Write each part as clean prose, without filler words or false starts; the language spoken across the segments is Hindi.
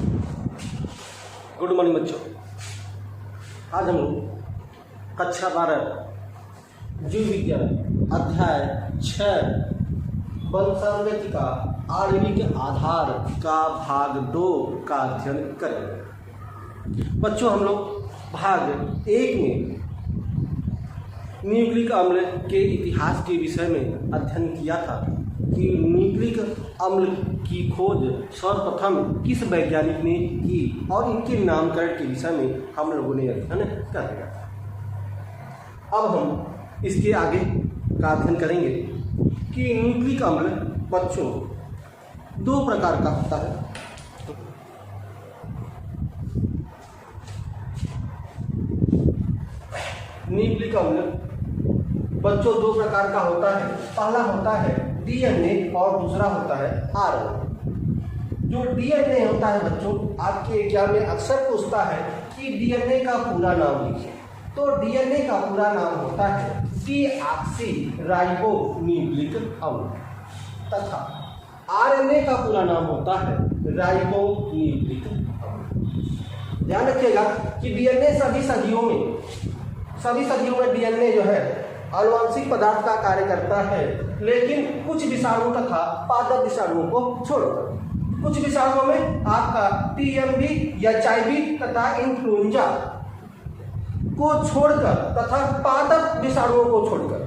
गुड मॉर्निंग बच्चों। आज हम लोग कक्षा 12 जीव विज्ञान अध्याय 6 वंशानुगतिका आणविक आधार का भाग 2 का अध्ययन करेंगे। बच्चों, हम लोग भाग 1 में न्यूक्लिक अम्ल के इतिहास के विषय में अध्ययन किया था कि न्यूक्लिक अम्ल की खोज सर्वप्रथम किस वैज्ञानिक ने की और इनके नामकरण के विषय में हम लोगों ने अध्ययन कर लिया था। अब हम इसके आगे का अध्ययन करेंगे कि न्यूक्लिक अम्ल बच्चों 2 प्रकार का होता है। न्यूक्लिक अम्ल बच्चों 2 प्रकार का होता है। पहला होता है डीएनए और दूसरा होता है आरएनए। जो डीएनए होता है बच्चों, आपके एग्जाम में अक्सर पूछता है कि डीएनए का पूरा नाम लिखिए। तो डीएनए का पूरा नाम होता है डीऑक्सी राइबोन्यूक्लिक अम्ल तथा आरएनए का पूरा नाम होता है राइबोन्यूक्लिक अम्ल। ध्यान रखिएगा कि डीएनए सभी सदियों में डीएनए जो है आनुवंशिक पदार्थ का कार्य करता है, लेकिन कुछ विषाणु तथा पादप विषाणुओं को छोड़कर। कुछ विषाणुओं में आपका टीएमवी, एचआईवी तथा इन्फ्लुएंजा को छोड़कर तथा पादप विषाणुओं को छोड़कर,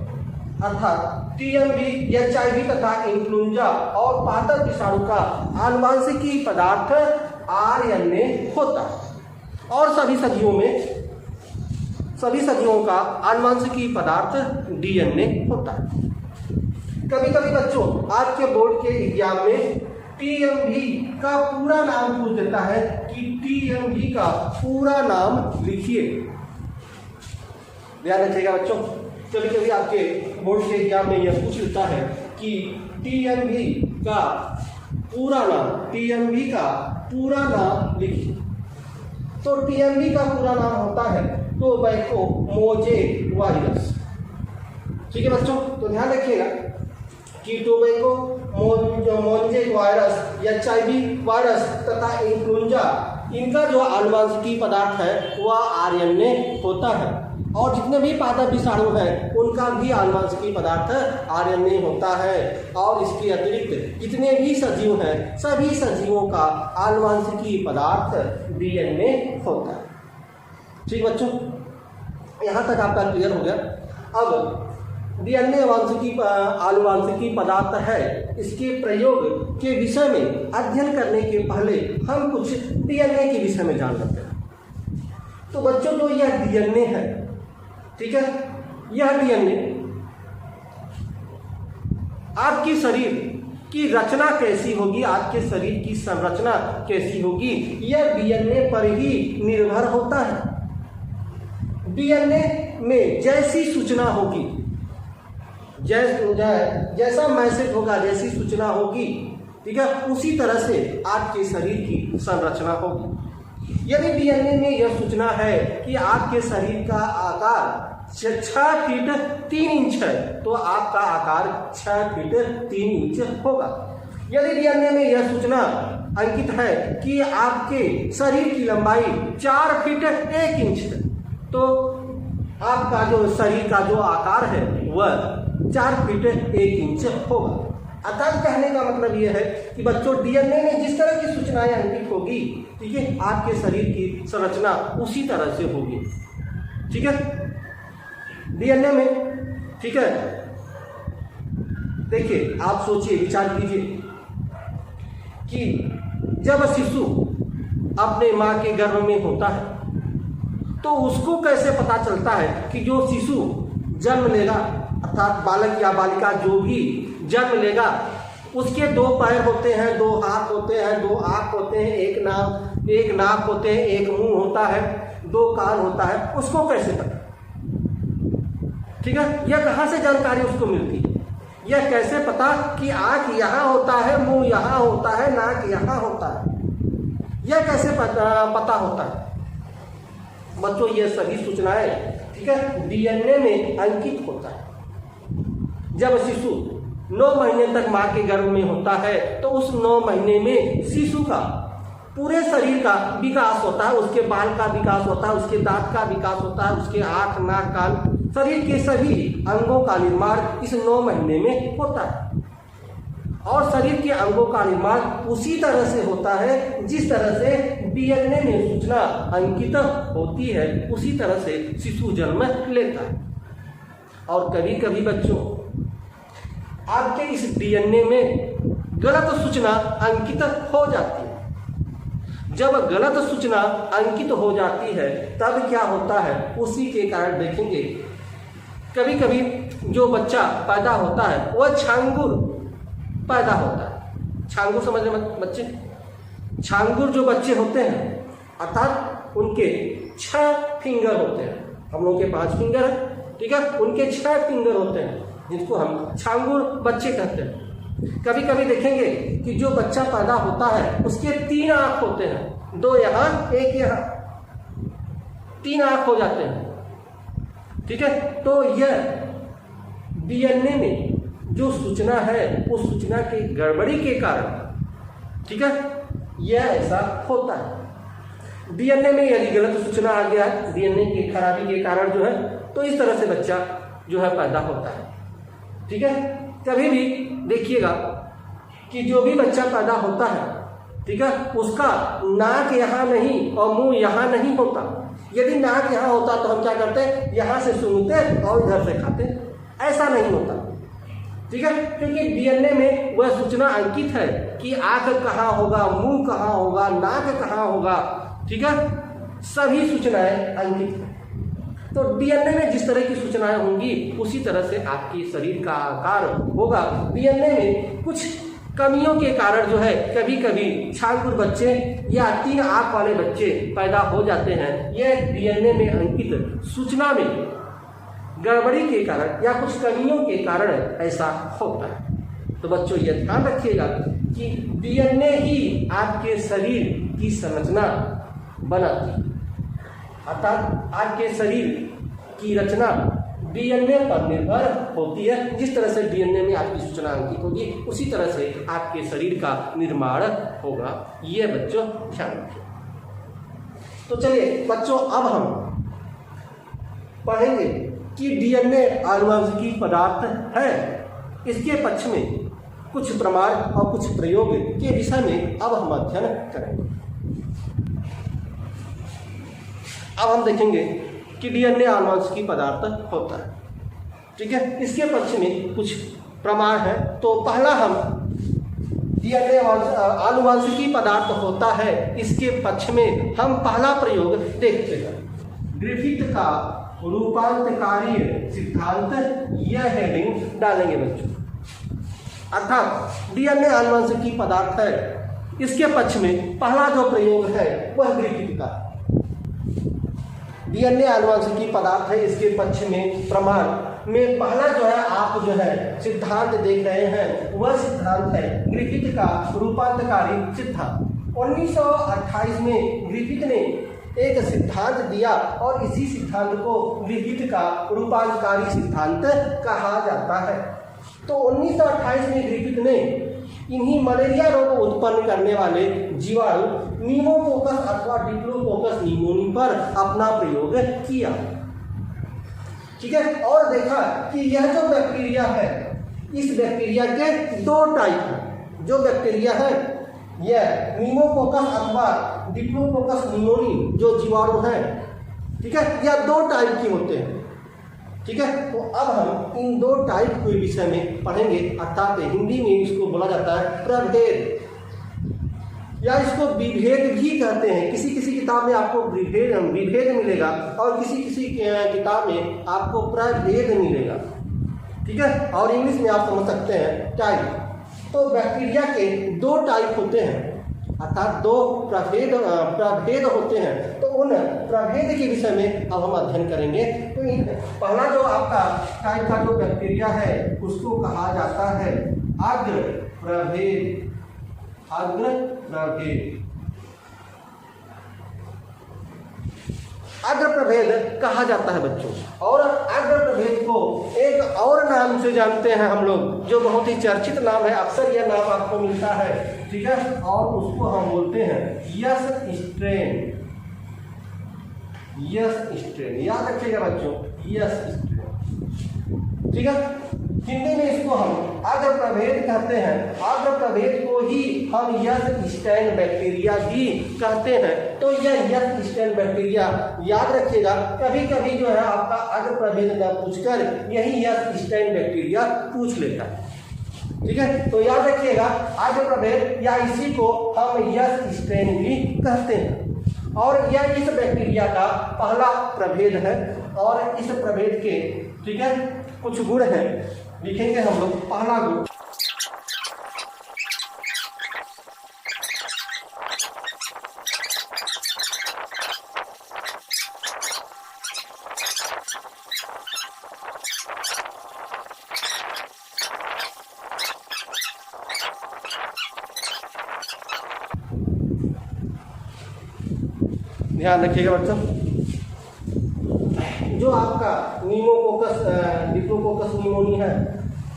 अर्थात टीएमवी, एचआईवी तथा इन्फ्लुएंजा और पादप विषाणु का आनुवंशिकी पदार्थ आरएनए होता है और सभी सदियों का आनुवंशिकी पदार्थ डीएनए होता है। कभी कभी बच्चों आपके बोर्ड के एग्जाम में टीएमवी का पूरा नाम पूछ देता है कि टीएमवी का पूरा नाम लिखिए। ध्यान रखिएगा बच्चों, कभी कभी आपके बोर्ड के एग्जाम में यह पूछ लेता है कि टीएमवी का पूरा नाम लिखिए। तो टीएमवी का पूरा नाम होता है टोबैको मोजेक वायरस। ठीक है बच्चों, तो ध्यान रखिएगा कि tobacco mosaic virus, HIV virus तथा इन्फ्लुएंजा, इनका जो आनुवंशिकी पदार्थ है वह आरएनए होता है और जितने भी पादप विषाणु हैं उनका भी आनुवंशिकी पदार्थ आरएनए होता है। और इसके अतिरिक्त जितने भी सजीव हैं सभी सजीवों का आनुवंशिकी पदार्थ डीएनए होता है। ठीक बच्चों, यहाँ तक आपका क्लियर हो गया। अब डीएनए आनुवंशिकी पदार्थ है, इसके प्रयोग के विषय में अध्ययन करने के पहले हम कुछ डीएनए के विषय में जान लेते हैं। तो बच्चों जो यह डीएनए है, ठीक है, यह डीएनए आपके शरीर की रचना कैसी होगी, आपके शरीर की संरचना कैसी होगी, यह डीएनए पर ही निर्भर होता है। डीएनए में जैसी सूचना होगी, जैसा मैसेज होगा, जैसी सूचना होगी, ठीक है, उसी तरह से आपके शरीर की संरचना होगी। यदि डीएनए में यह सूचना है कि आपके शरीर का आकार 6 फीट 3 इंच है, तो आपका आकार 6 फीट 3 इंच होगा। यदि डीएनए में यह सूचना अंकित है कि आपके शरीर की लंबाई 4 फीट 1 इंच है, तो आपका जो शरीर का जो आकार है वह 4 फीट 1 इंच होगा। अर्थात कहने का मतलब यह है कि बच्चों डीएनए में जिस तरह की सूचनाएं अंकित होगी, ठीक है, आपके शरीर की संरचना उसी तरह से होगी। ठीक है, डीएनए में, ठीक है, देखिए आप सोचिए, विचार कीजिए कि जब शिशु अपने माँ के गर्भ में होता है तो उसको कैसे पता चलता है कि जो शिशु जन्म लेगा, अर्थात बालक या बालिका जो भी जन्म लेगा, उसके 2 पैर होते हैं, 2 हाथ होते हैं, 2 आँख होते हैं, एक नाक होते हैं, एक मुंह होता है, 2 कान होता है, उसको कैसे पता? ठीक है, यह कहाँ से जानकारी उसको मिलती है? यह कैसे पता कि आँख यहाँ होता है, मुंह यहाँ होता है, नाक यहाँ होता है, यह कैसे पता होता है बच्चों? ये सभी सूचनाएं, ठीक है, डीएनए में अंकित होता है। जब शिशु 9 महीने तक माँ के गर्भ में होता है तो उस 9 महीने में शिशु का पूरे शरीर का विकास होता है, उसके बाल का विकास होता है, उसके दांत का विकास होता है, उसके आँख, नाक, कान, शरीर के सभी अंगों का निर्माण इस 9 महीने में होता है। और शरीर के अंगों का निर्माण उसी तरह से होता है जिस तरह से डीएनए में सूचना अंकित होती है, उसी तरह से शिशु जन्म लेता है। और कभी कभी बच्चों आपके इस डीएनए में गलत सूचना अंकित हो जाती है। जब गलत सूचना अंकित हो जाती है तब क्या होता है, उसी के कारण देखेंगे कभी कभी जो बच्चा पैदा होता है वह छांगुर पैदा होता है। छांगुर समझ रहे बच्चे? छांगुर जो बच्चे होते हैं अर्थात उनके 6 फिंगर होते हैं, हम लोग के 5 फिंगर है, ठीक है, उनके 6 फिंगर होते हैं जिनको हम छांगुर बच्चे कहते हैं। कभी कभी देखेंगे कि जो बच्चा पैदा होता है उसके 3 आँख होते हैं, 2 यहाँ 1 यहाँ, 3 आँख हो जाते हैं, ठीक है। तो यह डीएनए में जो सूचना है उस सूचना के गड़बड़ी के कारण, ठीक है, यह ऐसा होता है। डीएनए में यदि गलत सूचना आ गया है डीएनए की खराबी के कारण जो है, तो इस तरह से बच्चा जो है पैदा होता है, ठीक है। कभी भी देखिएगा कि जो भी बच्चा पैदा होता है, ठीक है, उसका नाक यहाँ नहीं और मुंह यहाँ नहीं होता। यदि नाक यहाँ होता तो हम क्या करते, यहाँ से सूंघते और इधर से खाते, ऐसा नहीं होता, ठीक है, क्योंकि डीएनए में वह सूचना अंकित है कि आँख कहाँ होगा, मुंह कहाँ होगा, नाक कहाँ होगा, ठीक है, सभी सूचनाएं अंकित हैं। तो डीएनए में जिस तरह की सूचनाएं होंगी उसी तरह से आपके शरीर का आकार होगा। डीएनए में कुछ कमियों के कारण जो है कभी कभी छांगुर बच्चे या 3 आँख वाले बच्चे पैदा हो जाते हैं। यह डीएनए में अंकित सूचना में गड़बड़ी के कारण या कुछ कमियों के कारण ऐसा होता है। तो बच्चों ये ध्यान रखिएगा कि डीएनए ही आपके शरीर की संरचना बनाती है, अर्थात आपके शरीर की रचना डीएनए पर निर्भर होती है। जिस तरह से डीएनए में आपकी सूचना अंकित होगी उसी तरह से आपके शरीर का निर्माण होगा। ये बच्चों ध्यान रखिए। तो चलिए बच्चों अब हम पढ़ेंगे कि डीएनए आनुवंशिकी पदार्थ है, इसके पक्ष में कुछ प्रमाण और कुछ प्रयोग के विषय में अब हम अध्ययन करेंगे। अब हम देखेंगे कि डीएनए आनुवंशिकी पदार्थ होता है, ठीक है, इसके पक्ष में कुछ प्रमाण है। तो पहला हम डीएनए आनुवंशिकी पदार्थ होता है, इसके पक्ष में हम पहला प्रयोग देखते हैं। ग्रिफिथ का रूपांतकारी सिद्धांत, यह हेडिंग डालेंगे बच्चों। अर्थात डीएनए आनुवंशिकी पदार्थ है, इसके पक्ष में पहला जो प्रयोग है वह ग्रिफिथ का। डीएनए आनुवंशिकी पदार्थ है, इसके पक्ष में प्रमाण में पहला जो है आप जो है सिद्धांत देख रहे हैं वह सिद्धांत है ग्रिफिथ का रूपांतकारी सिद्धांत। 1928 में ग्रिफिथ ने एक सिद्धांत दिया और इसी सिद्धांत को ग्रिफिथ का रूपांतकारी सिद्धांत कहा जाता है। तो 1928 में ग्रिफिथ ने इन्हीं मलेरिया रोग उत्पन्न करने वाले जीवाणु नीमोकोकस अथवा डिप्लोकोकस निमोनी पर अपना प्रयोग किया, ठीक है, और देखा कि यह जो बैक्टीरिया है, इस बैक्टीरिया के 2 टाइप हैं। जो बैक्टीरिया है यह नीमोकोकस अथवा डिप्लोकोकस निमोनी जो जीवाणु है, ठीक है, यह 2 टाइप के होते हैं, ठीक है। तो अब हम इन 2 टाइप के विषय में पढ़ेंगे, अर्थात हिंदी में इसको बोला जाता है प्रभेद या इसको विभेद भी कहते हैं। किसी किसी किताब में आपको विभेद मिलेगा और किसी किसी किताब में आपको प्रभेद मिलेगा, ठीक है, और इंग्लिश में आप समझ सकते हैं टाइप। तो बैक्टीरिया के 2 टाइप होते हैं, अर्थात 2 प्रभेद होते हैं। तो उन प्रभेद के विषय में अब हम अध्ययन करेंगे। तो पहला जो आपका टाइप का जो बैक्टीरिया है उसको कहा जाता है अग्र प्रभेद। अग्र प्रभेद। अग्र प्रभेद कहा जाता है बच्चों। और अग्र प्रभेद को एक और नाम से जानते हैं हम लोग, जो बहुत ही चर्चित नाम है, अक्सर यह नाम आपको मिलता है, ठीक है, और उसको हम बोलते हैं यस स्ट्रेन। यस स्ट्रेन याद रखिएगा बच्चों, यस स्ट्रेन, ठीक है। हिंदी में इसको हम अग्र प्रभेद कहते हैं। अग्र प्रभेद को ही हम यस स्ट्रेन बैक्टीरिया भी कहते हैं। तो यह यस स्ट्रेन बैक्टीरिया याद रखिएगा, कभी कभी जो है आपका अग्र प्रभेद न पूछकर यही यस स्ट्रेन बैक्टीरिया पूछ लेता है, ठीक है। तो याद रखिएगा अग्र प्रभेद या इसी को हम यस स्ट्रेन भी कहते हैं। और यह इस बैक्टीरिया का पहला प्रभेद है। और इस प्रभेद के, ठीक है, कुछ गुण हैं, लिखेंगे हम लोग। पहला गुण, ध्यान रखिएगा बच्चों, जो आपका न्यूमोकोकस डिप्लोकोकस निमोनी है,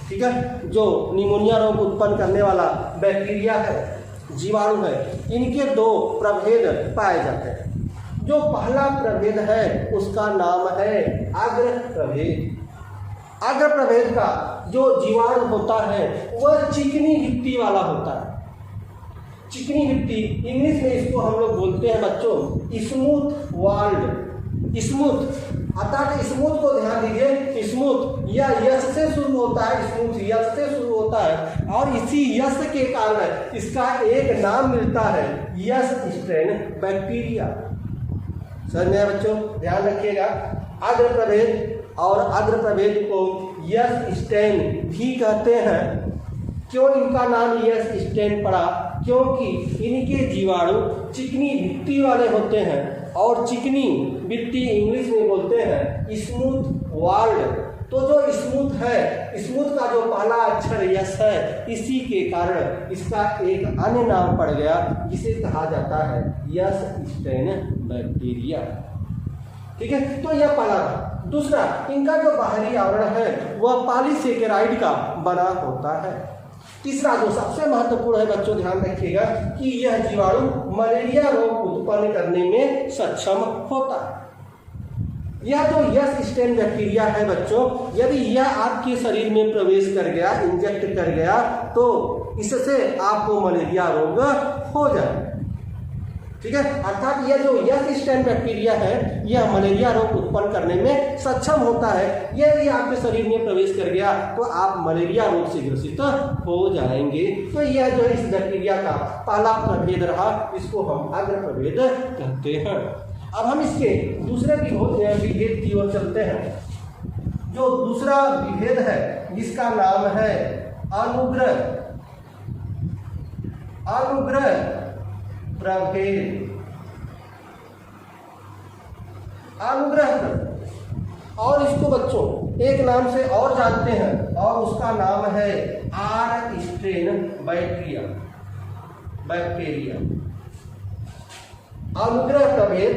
ठीक है, जो निमोनिया रोग उत्पन्न करने वाला बैक्टीरिया है, जीवाणु है, इनके दो प्रभेद पाए जाते हैं। जो पहला प्रभेद है उसका नाम है अग्र प्रभेद। अग्र प्रभेद का जो जीवाणु होता है वह चिकनी गिट्टी वाला होता है। चिकनी गिट्टी, इंग्लिश में इसको हम लोग बोलते हैं बच्चों स्मूथ वाल्ड। स्मूथ, अर्थात स्मूथ को ध्यान दीजिए, स्मूथ या यस से शुरू होता है, स्मूथ यस से शुरू होता है। और इसी यस के कारण इसका एक नाम मिलता है यस स्ट्रेन बैक्टीरिया। समझ में आया बच्चों, ध्यान रखिएगा। अग्र प्रभेद और अग्र प्रभेद को यस स्ट्रेन भी कहते हैं। क्यों इनका नाम यस स्ट्रेन पड़ा? क्योंकि इनके जीवाणु चिकनी भित्ती वाले होते हैं। और चिकनी भित्ती इंग्लिश में बोलते हैं स्मूथ वाल्ड। तो जो स्मूथ है, स्मूथ का जो पहला अक्षर यस है, इसी के कारण इसका एक अन्य नाम पड़ गया जिसे कहा जाता है यस स्ट्रेन बैक्टीरिया, ठीक है। तो यह पहला। दूसरा, इनका जो बाहरी आवरण है वह पॉलीसेकेराइड का बना होता है। तीसरा जो सबसे महत्वपूर्ण है बच्चों, ध्यान रखिएगा कि यह जीवाणु मलेरिया रोग उत्पन्न करने में सक्षम होता है। यह जो यस स्ट्रेन बैक्टीरिया है बच्चों, यदि यह आपके शरीर में प्रवेश कर गया, इंजेक्ट कर गया, तो इससे आपको मलेरिया रोग हो जाए, ठीक है। अर्थात यह जो यस स्ट्रेन बैक्टीरिया है यह मलेरिया रोग उत्पन्न करने में सक्षम होता है। यदि आपके शरीर में प्रवेश कर गया तो आप मलेरिया रोग से ग्रसित हो जाएंगे। तो यह जो है इस बैक्टीरिया का पहला प्रभेद रहा, इसको हम अग्र प्रभेद कहते हैं। अब हम इसके दूसरे विभेद की ओर चलते हैं। जो दूसरा विभेद है जिसका नाम है अनुग्रह प्रभेद। अनुग्रह प्रभेद, और इसको बच्चों एक नाम से और जानते हैं और उसका नाम है आर स्ट्रेन बैक्टीरिया। अनुग्रह प्रभेद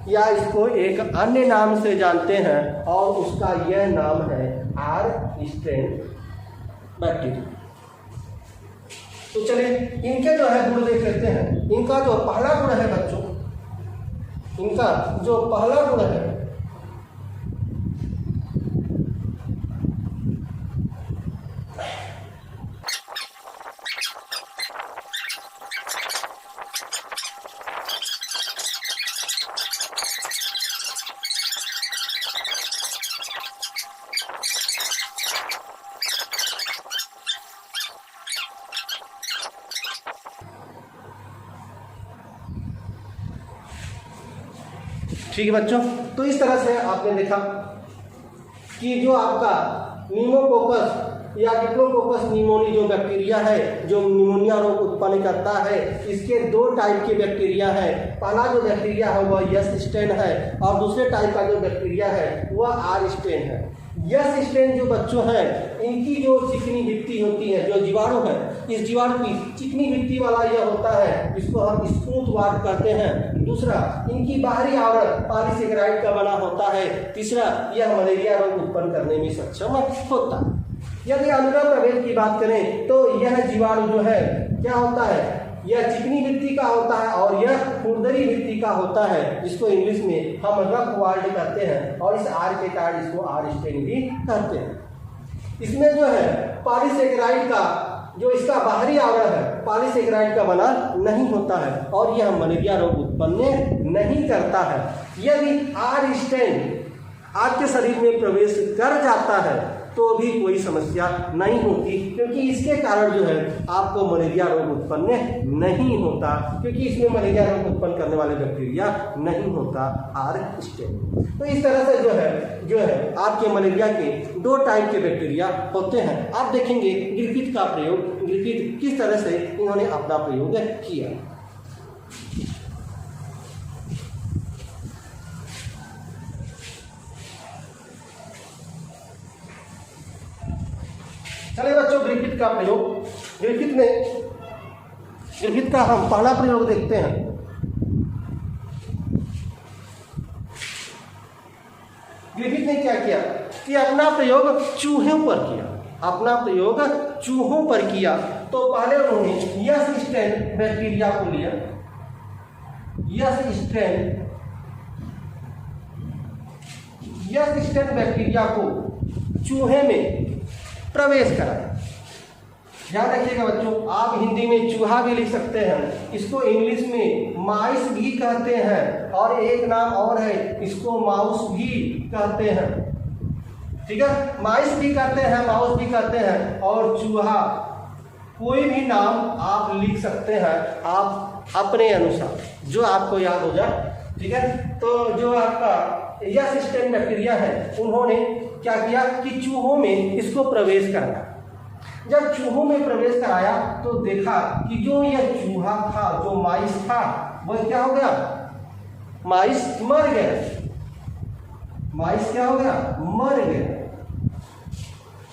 या इसको एक अन्य नाम से जानते हैं और उसका यह नाम है आर स्ट्रेन बैक्टीरिया। तो चलिए इनके जो है गुण देख लेते हैं। इनका जो पहला गुण है बच्चों, इनका जो पहला गुण है ठीक है बच्चों। तो इस तरह से आपने देखा कि जो आपका न्यूमोकोकस या डिप्लोकोकस निमोनी जो बैक्टीरिया है जो निमोनिया रोग उत्पन्न करता है, इसके दो टाइप के बैक्टीरिया है। पहला जो बैक्टीरिया है वह यस स्ट्रेन है और दूसरे टाइप का जो बैक्टीरिया है वह आर स्ट्रेन है। यस स्ट्रेन जो बच्चों हैं, इनकी जो चिकनी भित्ति होती है, जो जीवाणु है, इस जीवाणु की चिकनी भित्ति वाला यह होता है, इसको हम स्मूथ वार्ड कहते हैं। दूसरा, इनकी बाहरी आवरण पॉलीसेकेराइड का बना होता है। तीसरा, यह मलेरिया रोग उत्पन्न करने में सक्षम होता है। यदि अनुग्रह प्रभेद की बात करें तो यह जीवाणु जो है क्या होता है, यह चिकनी भित्ति का होता है और यह खुरदरी भित्ति का होता है, जिसको इंग्लिश में हम रफ वार्ड कहते हैं और इस आर के कारण इसको आर स्टेन भी कहते हैं। इसमें जो है पॉलीसेकेराइड का जो इसका बाहरी आवरण है पॉलीसेकेराइड का बना नहीं होता है और यह मलेरिया रोग उत्पन्न नहीं करता है। यदि आर स्टेन आपके शरीर में प्रवेश कर जाता है तो भी कोई समस्या नहीं होती, क्योंकि इसके कारण जो है आपको मलेरिया रोग उत्पन्न नहीं होता, क्योंकि इसमें मलेरिया रोग उत्पन्न करने वाले बैक्टीरिया नहीं होता आर स्टेन। तो इस तरह से जो है आपके मलेरिया के 2 टाइप के बैक्टीरिया होते हैं। आप देखेंगे ग्रिफिथ का प्रयोग, ग्रिफिथ किस तरह से इन्होंने अपना प्रयोग किया। चलिए बच्चों, ग्रिफिथ का प्रयोग, ग्रिफिथ का हम पहला प्रयोग देखते हैं। ग्रिफिथ ने क्या किया कि अपना प्रयोग चूहों पर किया, अपना प्रयोग चूहों पर किया। तो पहले उन्होंने यस स्ट्रेन बैक्टीरिया को लिया, यस स्ट्रेन बैक्टीरिया को चूहे में प्रवेश कराया। याद रखिएगा बच्चों, आप हिंदी में चूहा भी लिख सकते हैं, इसको इंग्लिश में माइस भी कहते हैं और एक नाम और है, इसको माउस भी कहते हैं। ठीक है, माइस भी कहते हैं, माउस भी कहते हैं और चूहा, कोई भी नाम आप लिख सकते हैं आप अपने अनुसार, जो आपको याद हो जाए। ठीक है, तो जो आपका यस स्ट्रेन बैक्टीरिया है, उन्होंने क्या किया कि चूहों में इसको प्रवेश कराया। जब चूहों में प्रवेश कराया तो देखा कि जो यह चूहा था, जो माइस था, वह क्या हो गया, माइस मर गया। माइस क्या हो गया, मर गया।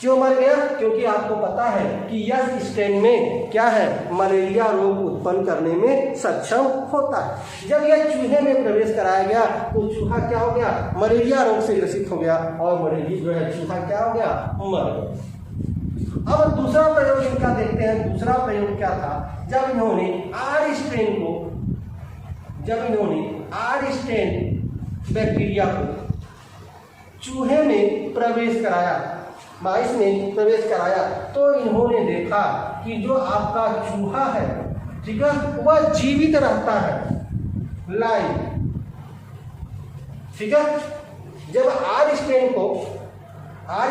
क्यों मर गया? क्योंकि आपको पता है कि यस स्ट्रेन में क्या है, मलेरिया रोग उत्पन्न करने में सक्षम होता है। जब यह चूहे में प्रवेश कराया गया तो चूहा क्या हो गया, मलेरिया रोग से ग्रसित हो गया और मलेरिया जो है चूहा क्या हो गया, मर गया। अब दूसरा प्रयोग इनका देखते हैं। दूसरा प्रयोग क्या था, जब इन्होंने आर स्ट्रेन बैक्टीरिया को चूहे में प्रवेश कराया, माइस में प्रवेश कराया, तो इन्होंने देखा कि जो आपका चूहा है, ठीक है, वह जीवित रहता है, लाइव। ठीक है, जब आर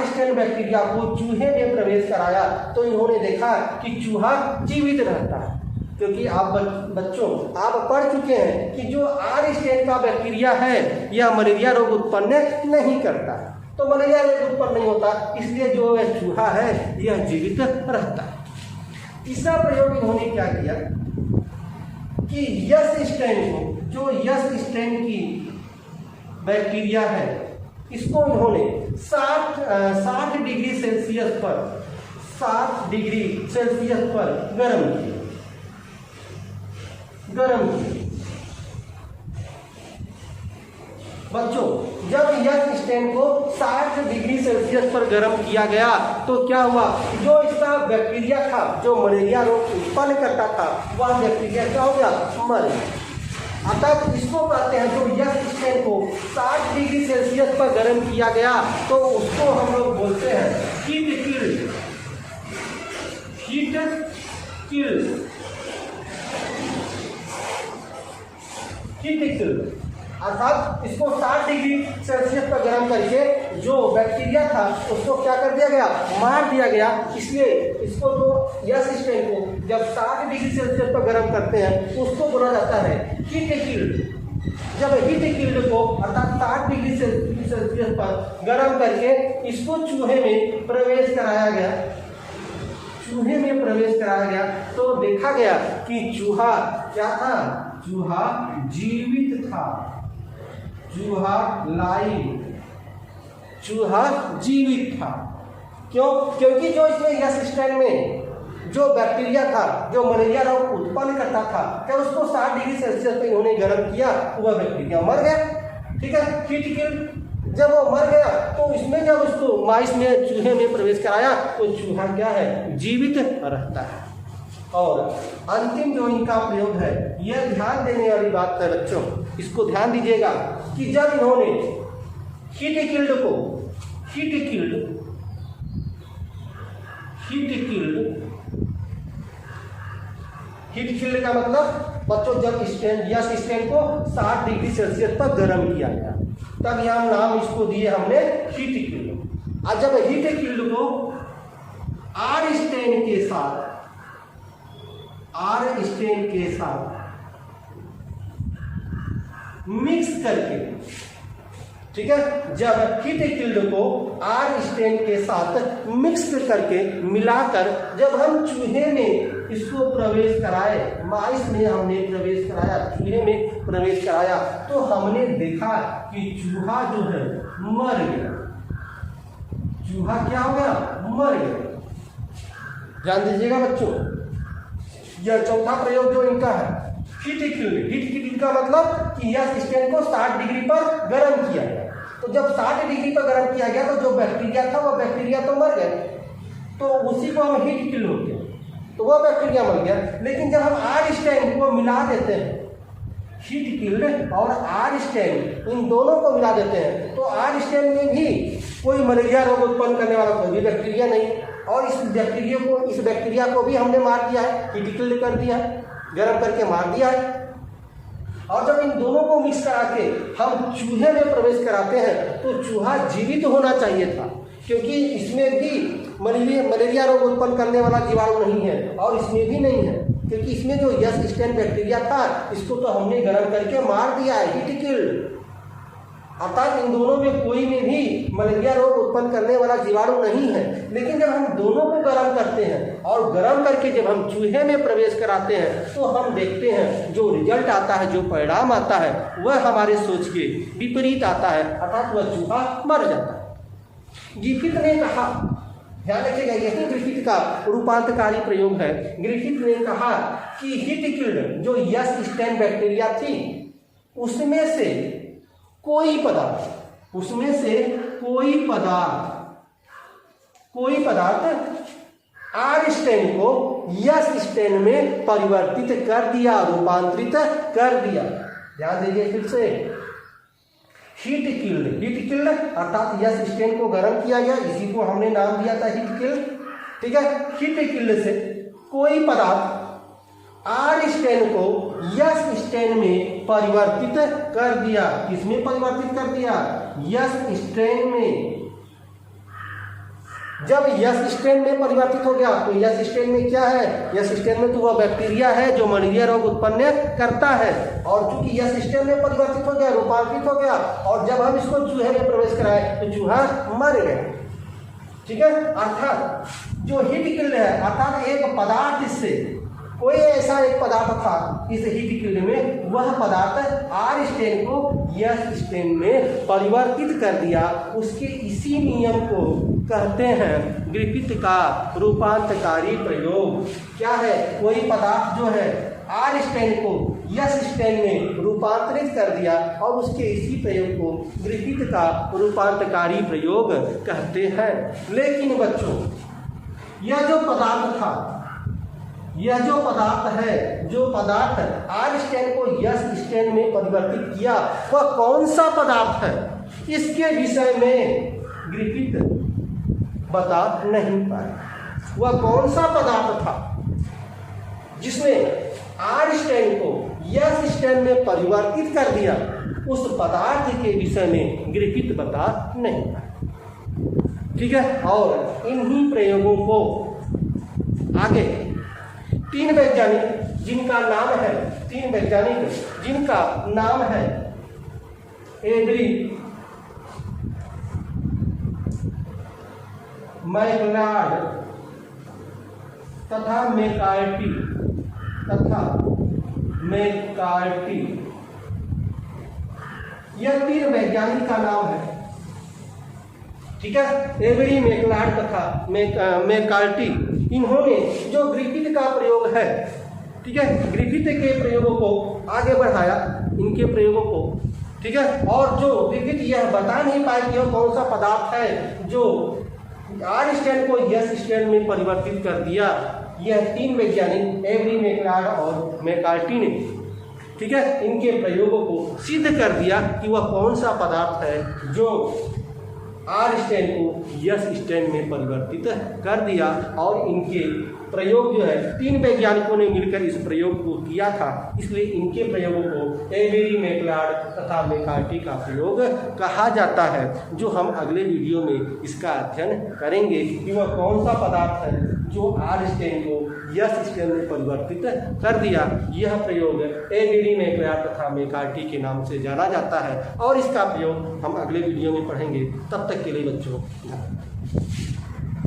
स्ट्रेन बैक्टीरिया को चूहे में प्रवेश कराया तो इन्होंने देखा कि चूहा जीवित रहता है, क्योंकि आप बच्चों आप पढ़ चुके हैं कि जो आर स्ट्रेन का बैक्टीरिया है यह मलेरिया रोग उत्पन्न नहीं करता, तो मलेरिया रोग उत्पन्न नहीं होता, इसलिए जो यह चूहा है यह जीवित रहता है। तीसरा प्रयोग इन्होंने क्या किया कि यस स्ट्रेन को, जो यस स्ट्रेन की बैक्टीरिया है, इसको इन्होंने 60 डिग्री सेल्सियस पर गर्म किया। बच्चों, जब यस स्ट्रेन को 60 डिग्री सेल्सियस पर गर्म किया गया तो क्या हुआ, जो इसका बैक्टीरिया था, जो मलेरिया रोग उत्पन्न करता था, वह बैक्टीरिया क्या हो गया, मर गया। अतः इसको कहते हैं, जो यस स्ट्रेन को 60 डिग्री सेल्सियस पर गर्म किया गया तो उसको हम लोग बोलते हैं हीट किल्ड। अर्थात इसको 60 डिग्री सेल्सियस पर गर्म करके जो बैक्टीरिया था उसको क्या कर दिया गया, मार दिया गया। इसलिए इसको जो यस स्ट्रेन को जब 60 डिग्री सेल्सियस पर गर्म करते हैं उसको बोला जाता है हीट किल्ड। जब हीट किल्ड को अर्थात 60 डिग्री सेल्सियस पर गर्म करके इसको चूहे में प्रवेश कराया गया, तो देखा गया कि चूहा क्या था, चूहा जीवित था, चूहा लाइव चूहा जीवित था। क्यों? क्योंकि जो इसमें यस स्टैंड में जो बैक्टीरिया था जो मलेरिया रोग उत्पन्न करता था, क्या उसको 60 डिग्री सेल्सियस पे इन्होंने गर्म किया तो वह बैक्टीरिया मर गया। ठीक है, हीट किल्ड। जब वो मर गया तो इसमें जब उसको माइस में चूहे में प्रवेश कराया तो चूहा क्या है, जीवित रहता है। और अंतिम जो इनका प्रयोग है, यह ध्यान देने वाली बात है बच्चों, इसको ध्यान दीजिएगा कि जब इन्होंने हीट किल्ड का मतलब बच्चों जब स्टैंड को 60 डिग्री सेल्सियस पर गर्म किया गया, तब यहाँ नाम इसको दिए हमने हीट किल्ड। और जब हीट किल्ड को आर स्टैंड के साथ मिक्स करके, ठीक है, जब हीट किल्ड को आर स्टैंड के साथ मिक्स करके मिलाकर जब हम चूहे में इसको प्रवेश कराए, माइस में हमने प्रवेश कराया, चूहे में प्रवेश कराया, तो हमने देखा कि चूहा जो है मर गया। चूहा क्या हो गया, मर गया। ध्यान दीजिएगा बच्चों, यह चौथा प्रयोग जो इनका है हीट किल्ड का मतलब कि यह स्टैंड को 60 डिग्री पर गर्म किया गया। तो जब 60 डिग्री पर गर्म किया गया तो जो बैक्टीरिया था वह बैक्टीरिया तो मर गए, तो उसी को हम हीट किल्ड होते हैं, तो वह बैक्टीरिया मर गया। लेकिन जब हम आर स्टैंड को मिला देते हैं, हीट किल्ड और आर स्टैंड इन दोनों को मिला देते हैं, तो आर स्टैंड में भी कोई मलेरिया रोग उत्पन्न करने वाला कोई भी बैक्टीरिया नहीं, और इस बैक्टीरिया को भी हमने मार दिया है, हीट किल्ड कर दिया है, गर्म करके मार दिया है। और जब इन दोनों को मिक्स करा के हम चूहे में प्रवेश कराते हैं तो चूहा जीवित होना चाहिए था, क्योंकि इसमें भी मलेरिया रोग उत्पन्न करने वाला जीवाणु नहीं है, और इसमें भी नहीं है, क्योंकि इसमें जो यस स्टैंड बैक्टीरिया था इसको तो हमने गर्म करके मार दिया है, हीट किल्ड। अर्थात इन दोनों में कोई में भी मलेरिया रोग उत्पन्न करने वाला जीवाणु नहीं है। लेकिन जब हम दोनों को गर्म करते हैं और गर्म करके जब हम चूहे में प्रवेश कराते हैं तो हम देखते हैं जो रिजल्ट आता है, जो परिणाम आता है, वह हमारे सोच के विपरीत आता है, अर्थात वह चूहा मर जाता है। ग्रिफिथ ने कहा, ध्यान रखिएगा, यही ग्रिफिथ का रूपांतकारी प्रयोग है। ग्रिफिथ ने कहा कि हीट किल्ड जो यस स्टैंड बैक्टीरिया थी उसमें से कोई पदार्थ आर स्टैंड को यस स्टैंड में परिवर्तित कर दिया, रूपांतरित कर दिया। ध्यान दीजिए फिर से, हीट किल्ड अर्थात यस स्टैंड को गर्म किया गया, इसी को हमने नाम दिया था हीट किल्ड। ठीक है, हीट किल्ड से कोई पदार्थ आर स्टैंड को यस स्टैंड में परिवर्तित कर दिया। किसमें परिवर्तित कर दिया, यस स्टैंड में। जब यस स्टैंड में परिवर्तित हो गया तो यस स्टैंड में क्या है, यस स्टैंड में तो वह बैक्टीरिया है जो मलेरिया रोग उत्पन्न करता है, और चूंकि यस स्टैंड में परिवर्तित हो गया, रूपांतरित हो गया, और जब हम इसको चूहे में प्रवेश कराए तो चूहा मर गया। ठीक है, अर्थात जो हीट किल्ड है, अर्थात एक पदार्थ से कोई ऐसा एक पदार्थ था इस हीट किल्ड में, वह पदार्थ आर स्टैंड को यस स्टैंड में परिवर्तित कर दिया। उसके इसी नियम को कहते हैं ग्रिफिथ का रूपांतकारी प्रयोग। क्या है, कोई पदार्थ जो है आर स्टैंड को यस स्टैंड में रूपांतरित कर दिया, और उसके इसी प्रयोग को ग्रिफिथ का रूपांतकारी प्रयोग कहते हैं। लेकिन बच्चों, यह जो पदार्थ आर स्टैंड को यस स्टैंड में परिवर्तित किया, वह कौन सा पदार्थ है, इसके विषय में ग्रिफिथ बता नहीं पाए। वह कौन सा पदार्थ था जिसने आर स्टैंड को यस स्टैंड में परिवर्तित कर दिया, उस पदार्थ के विषय में ग्रिफिथ बता नहीं पाए। ठीक है, और इन्हीं प्रयोगों को आगे तीन वैज्ञानिक जिनका नाम है एवरी मैकलार्ड तथा मैकार्टी, यह तीन वैज्ञानिक का नाम है। ठीक है। एबेरी, मैकलाड तथा मैकार्टी, इन्होंने जो ग्रिफिथ का प्रयोग है, ठीक है, ग्रिफिथ के प्रयोगों को आगे बढ़ाया, इनके प्रयोगों को, ठीक है। और जो ग्रिफिथ यह बता नहीं पाए कि वह कौन सा पदार्थ है जो आर स्टैंड को यस स्टैंड में परिवर्तित कर दिया, यह 3 वैज्ञानिक एबेरी, मैकलाड और मैकार्टी ने, ठीक है, इनके प्रयोगों को सिद्ध कर दिया कि वह कौन सा पदार्थ है जो आर स्टैंड को यस स्टैंड में परिवर्तित कर दिया। और इनके प्रयोग जो है 3 वैज्ञानिकों ने मिलकर इस प्रयोग को किया था, इसलिए इनके प्रयोगों को एबेरी, मैकलाड तथा मैकार्टी का प्रयोग कहा जाता है, जो हम अगले वीडियो में इसका अध्ययन करेंगे कि वह कौन सा पदार्थ है जो आर स्टैंड को यस स्टैंड में परिवर्तित कर दिया। यह प्रयोग एबेरी, मैकलाड तथा मैकार्टी के नाम से जाना जाता है और इसका प्रयोग हम अगले वीडियो में पढ़ेंगे। तब तक के लिए बच्चों